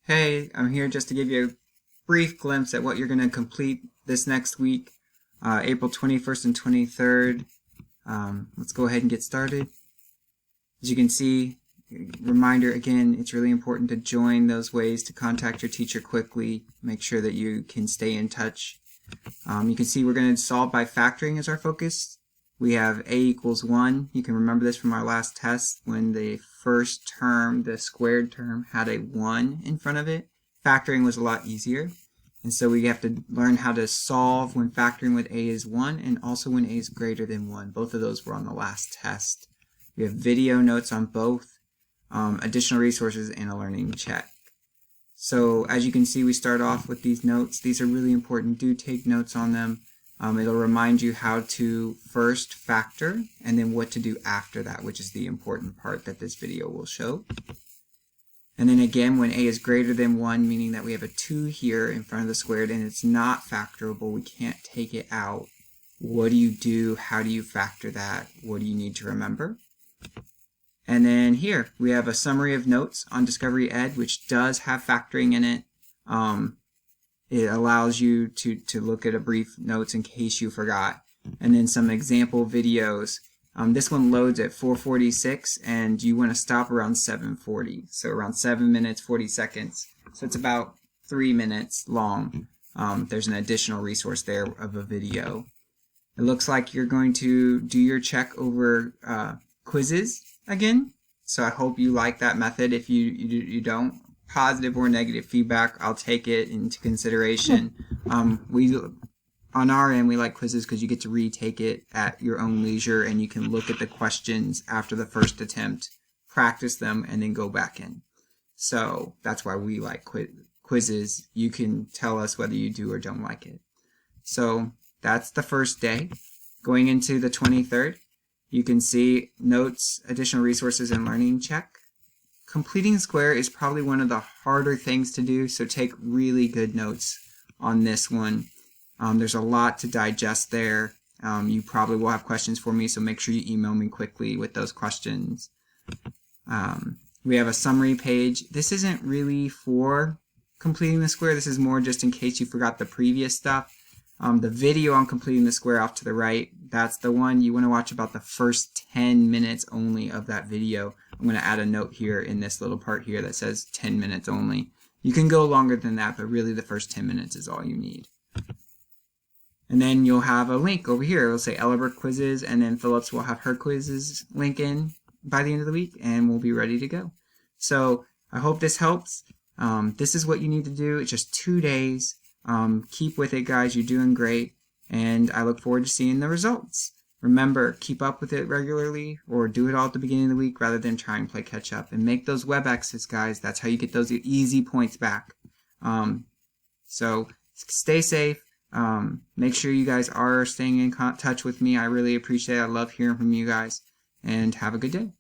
Hey, I'm here just to give you a brief glimpse at what you're going to complete this next week, April 21st and 23rd. Let's go ahead and get started. As you can see, reminder again, it's really important to join those ways to contact your teacher quickly. Make sure that you can stay in touch. You can see we're going to solve by factoring as our focus. We have a equals 1. You can remember this from our last test when the first term, the squared term, had a 1 in front of it. Factoring was a lot easier. And so we have to learn how to solve when factoring with a is 1 and also when a is greater than 1. Both of those were on the last test. We have video notes on both, additional resources, and a learning check. So as you can see, we start off with these notes. These are really important. Do take notes on them. It'll remind you how to first factor and then what to do after that, which is the important part that this video will show. And then again, when a is greater than 1, meaning that we have a 2 here in front of the squared and it's not factorable, we can't take it out. What do you do? How do you factor that? What do you need to remember? And then here, we have a summary of notes on Discovery Ed, which does have factoring in it. It allows you to look at a brief notes in case you forgot. And then some example videos. This one loads at 4:46 and you want to stop around 7:40. So around 7 minutes, 40 seconds. So it's about 3 minutes long. There's an additional resource there of a video. It looks like you're going to do your check over quizzes again. So I hope you like that method. If you don't, positive or negative feedback, I'll take it into consideration. On our end, we like quizzes because you get to retake it at your own leisure and you can look at the questions after the first attempt, practice them, and then go back in. So that's why we like quizzes. You can tell us whether you do or don't like it. So that's the first day. Going into the 23rd, you can see notes, additional resources, and learning check. Completing square is probably one of the harder things to do, so take really good notes on this one. There's a lot to digest there. You probably will have questions for me, so make sure you email me quickly with those questions. We have a summary page. This isn't really for completing the square. This is more just in case you forgot the previous stuff. The video on completing the square off to the right, that's the one you want to watch about the first 10 minutes only of that video. I'm going to add a note here in this little part here that says 10 minutes only. You can go longer than that, but really the first 10 minutes is all you need. And then you'll have a link over here. It'll say Ellerbrook quizzes, and then Phillips will have her quizzes link in by the end of the week, and we'll be ready to go. So I hope this helps. This is what you need to do. It's just 2 days. Keep with it, guys. You're doing great, and I look forward to seeing the results. Remember, keep up with it regularly or do it all at the beginning of the week rather than try and play catch up. And make those web exits, guys. That's how you get those easy points back. So stay safe. Make sure you guys are staying in touch with me. I really appreciate it. I love hearing from you guys. And have a good day.